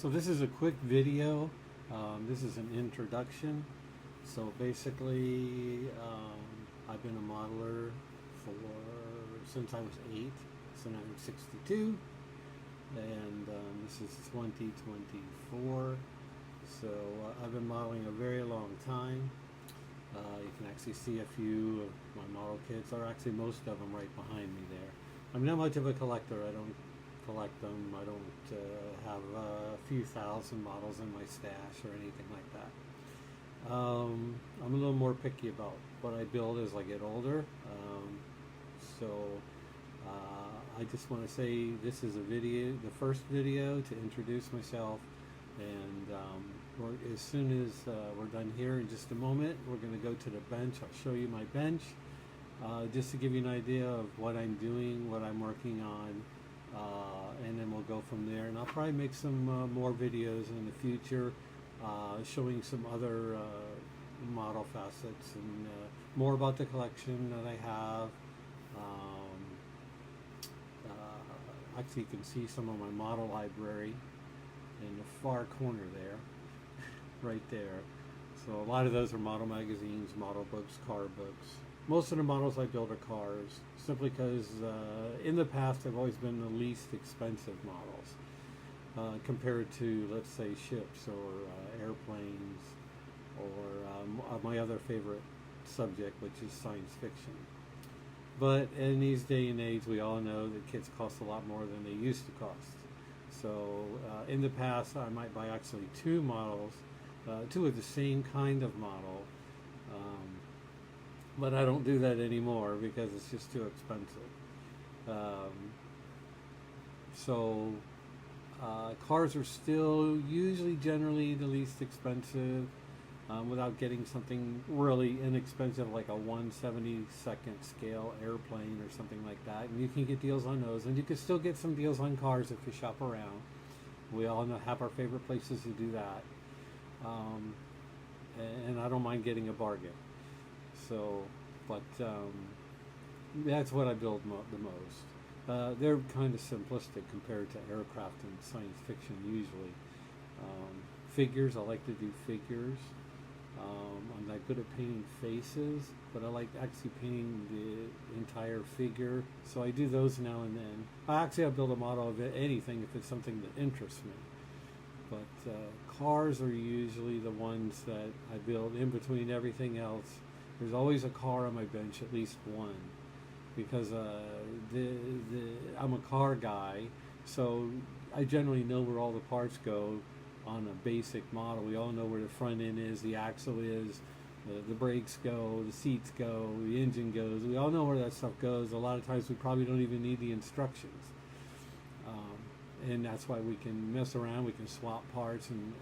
So this is a quick video. This is an introduction. So basically, I've been a modeler for since I was 8. So now I'm 62, and this is 2024. So I've been modeling a very long time. You can actually see a few of my model kits, or actually most of them right behind me there. I'm not much of a collector. I don't collect them. I don't have a few thousand models in my stash or anything like that. I'm a little more picky about what I build as I get older. So I just want to say this is a video, the first video to introduce myself, and as soon as we're done here in just a moment, we're going to go to the bench. I'll show you my bench, just to give you an idea of what I'm doing, what I'm working on, and then we'll go from there. And I'll probably make some more videos in the future, showing some other model facets and more about the collection that I have. Actually, you can see some of my model library in the far corner there, right there. So a lot of those are model magazines, model books, car books. Most of the models I build are cars, simply because in the past I've always been the least expensive models compared to, let's say, ships or airplanes, or my other favorite subject, which is science fiction. But in these day and age, we all know that kits cost a lot more than they used to cost. So in the past, I might buy actually two models, two of the same kind of model, but I don't do that anymore because it's just too expensive. Cars are still usually generally the least expensive, without getting something really inexpensive like a 1/72nd scale airplane or something like that. And you can get deals on those, and you can still get some deals on cars if you shop around. We all have our favorite places to do that, and I don't mind getting a bargain. So, but that's what I build the most. They're kind of simplistic compared to aircraft and science fiction usually. Figures, I like to do figures. I'm not good at painting faces, but I like actually painting the entire figure. So I do those now and then. I'll build a model of anything if it's something that interests me. But cars are usually the ones that I build in between everything else. There's always a car on my bench, at least one, because I'm a car guy, so I generally know where all the parts go on a basic model. We all know where the front end is, the axle is, the brakes go, the seats go, the engine goes. We all know where that stuff goes. A lot of times we probably don't even need the instructions. And that's why we can mess around, we can swap parts and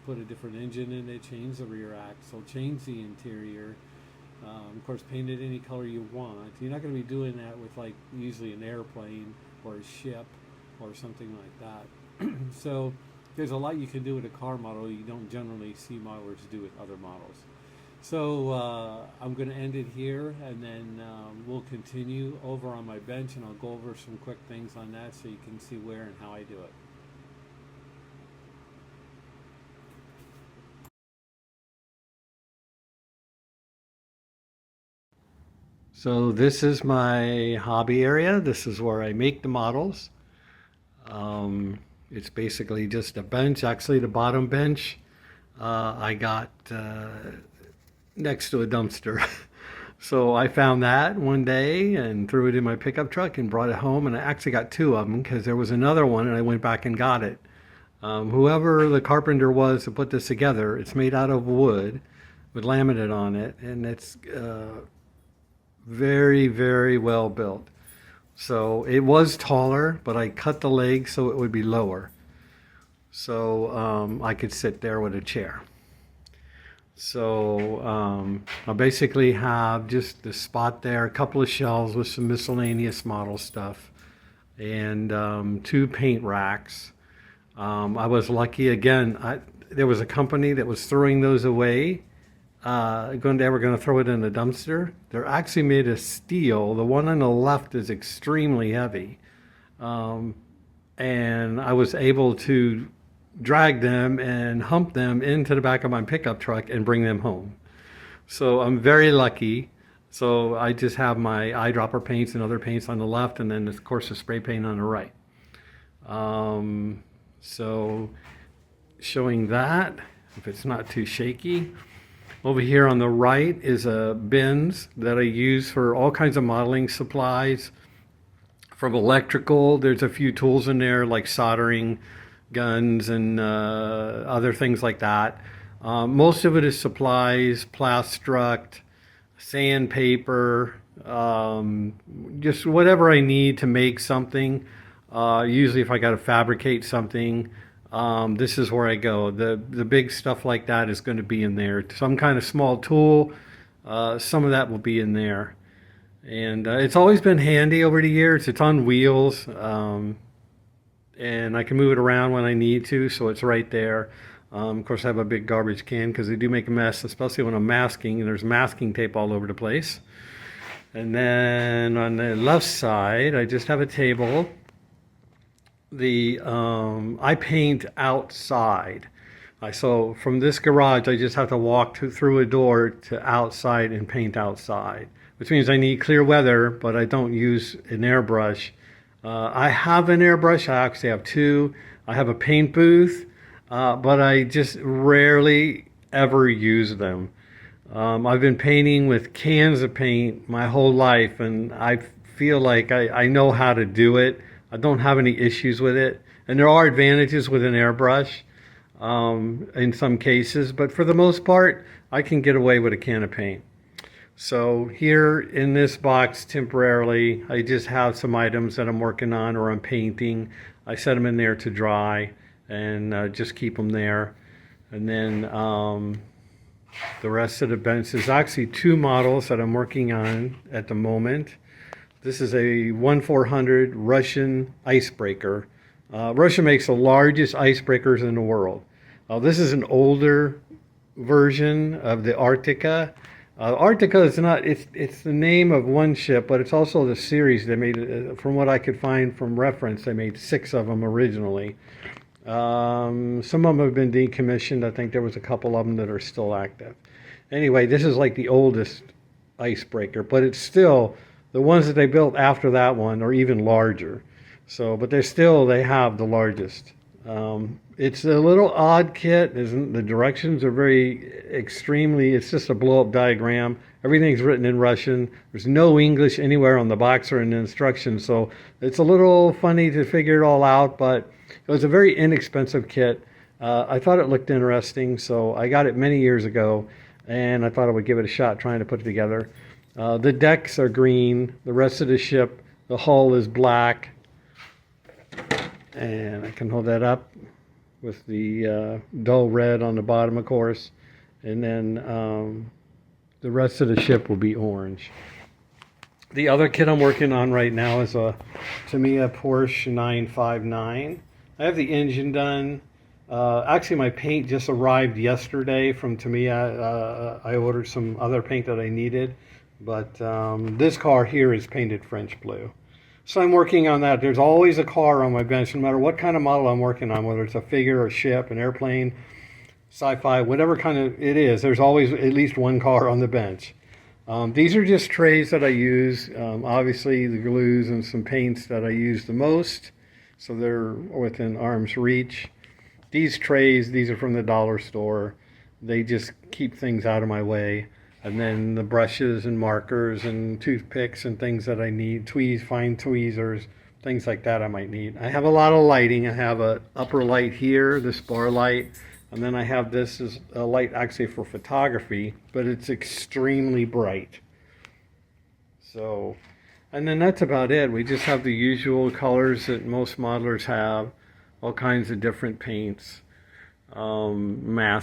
put a different engine in it, change the rear axle, change the interior. Of course, paint it any color you want. You're not going to be doing that with like usually an airplane or a ship or something like that. So there's a lot you can do with a car model you don't generally see modelers do with other models. So I'm going to end it here, and then we'll continue over on my bench, and I'll go over some quick things on that so you can see where and how I do it. So this is my hobby area. This is where I make the models. It's basically just a bench. Actually, the bottom bench I got next to a dumpster. So I found that one day and threw it in my pickup truck and brought it home. And I actually got two of them because there was another one and I went back and got it. Whoever the carpenter was to put this together, it's made out of wood with laminate on it, and it's very, very well built. So it was taller, but I cut the legs so it would be lower. So I could sit there with a chair. So I basically have just the spot there, a couple of shelves with some miscellaneous model stuff, and two paint racks. I was lucky again. There was a company that was throwing those away. They were going to throw it in the dumpster. They're actually made of steel. The one on the left is extremely heavy, and I was able to drag them and hump them into the back of my pickup truck and bring them home. So I'm very lucky. So I just have my eyedropper paints and other paints on the left, and then of course the spray paint on the right. So showing that, if it's not too shaky. Over here on the right is a bins that I use for all kinds of modeling supplies. From electrical, there's a few tools in there like soldering guns and other things like that. Most of it is supplies, plastruct, sandpaper, just whatever I need to make something. Usually if I got to fabricate something, this is where I go. The big stuff like that is going to be in there. Some kind of small tool, some of that will be in there. And it's always been handy over the years. It's on wheels, and I can move it around when I need to, so it's right there. Of course, I have a big garbage can because they do make a mess, especially when I'm masking, and there's masking tape all over the place. And then on the left side, I just have a table. I paint outside. So from this garage, I just have to walk through a door to outside and paint outside, which means I need clear weather, but I don't use an airbrush. I have an airbrush. I actually have two. I have a paint booth, but I just rarely ever use them. I've been painting with cans of paint my whole life, and I feel like I know how to do it. I don't have any issues with it. And there are advantages with an airbrush in some cases, but for the most part, I can get away with a can of paint. So here in this box temporarily, I just have some items that I'm working on or I'm painting. I set them in there to dry and just keep them there. And then the rest of the bench is actually two models that I'm working on at the moment. This is a 1400 Russian icebreaker. Russia makes the largest icebreakers in the world. This is an older version of the Arctica. Arctica is not, it's the name of one ship, but it's also the series they made. From what I could find from reference, they made 6 of them originally. Some of them have been decommissioned. I think there was a couple of them that are still active. Anyway, this is like the oldest icebreaker, but it's still, the ones that they built after that one are even larger. So, but they have the largest. It's a little odd kit. The directions are it's just a blow-up diagram. Everything's written in Russian. There's no English anywhere on the box or in the instructions. So it's a little funny to figure it all out, but it was a very inexpensive kit. I thought it looked interesting, so I got it many years ago, and I thought I would give it a shot trying to put it together. The decks are green. The rest of the ship, the hull is black. And I can hold that up with the dull red on the bottom, of course. And then the rest of the ship will be orange. The other kit I'm working on right now is a Tamiya Porsche 959. I have the engine done. Actually, my paint just arrived yesterday from Tamiya. I ordered some other paint that I needed. But this car here is painted French blue. So I'm working on that. There's always a car on my bench, no matter what kind of model I'm working on, whether it's a figure, a ship, an airplane, sci-fi, whatever kind of it is, there's always at least one car on the bench. These are just trays that I use. Obviously, the glues and some paints that I use the most, so they're within arm's reach. These trays, these are from the dollar store. They just keep things out of my way. And then the brushes and markers and toothpicks and things that I need, fine tweezers, things like that I might need. I have a lot of lighting. I have a upper light here, this bar light, and then I have this as a light actually for photography, but it's extremely bright. So, and then that's about it. We just have the usual colors that most modelers have, all kinds of different paints, masking,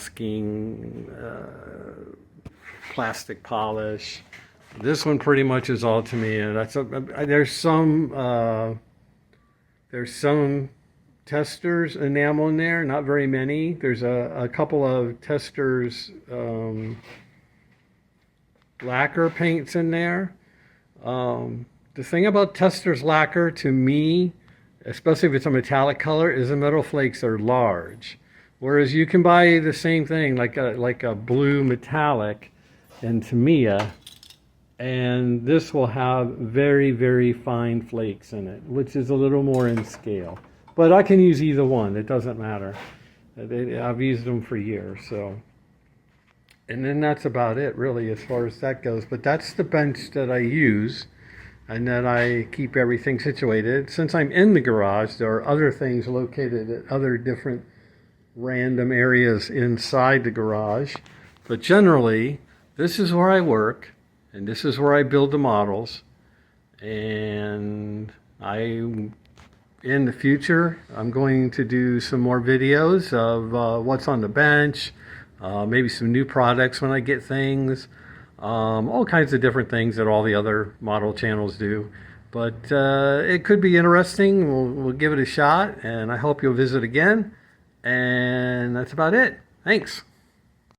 plastic polish. This one pretty much is all Tamiya. There's some testers enamel in there, not very many. There's a couple of testers lacquer paints in there. The thing about testers lacquer to me, especially if it's a metallic color, is the metal flakes are large. Whereas you can buy the same thing, like a blue metallic in Tamiya, and this will have very, very fine flakes in it, which is a little more in scale. But I can use either one, it doesn't matter. I've used them for years, so. And then that's about it, really, as far as that goes. But that's the bench that I use, and that I keep everything situated. Since I'm in the garage, there are other things located at other different random areas inside the garage. But generally, this is where I work, and this is where I build the models. And in the future, I'm going to do some more videos of what's on the bench, maybe some new products when I get things, all kinds of different things that all the other model channels do. But it could be interesting. We'll give it a shot, and I hope you'll visit again. And that's about it. Thanks.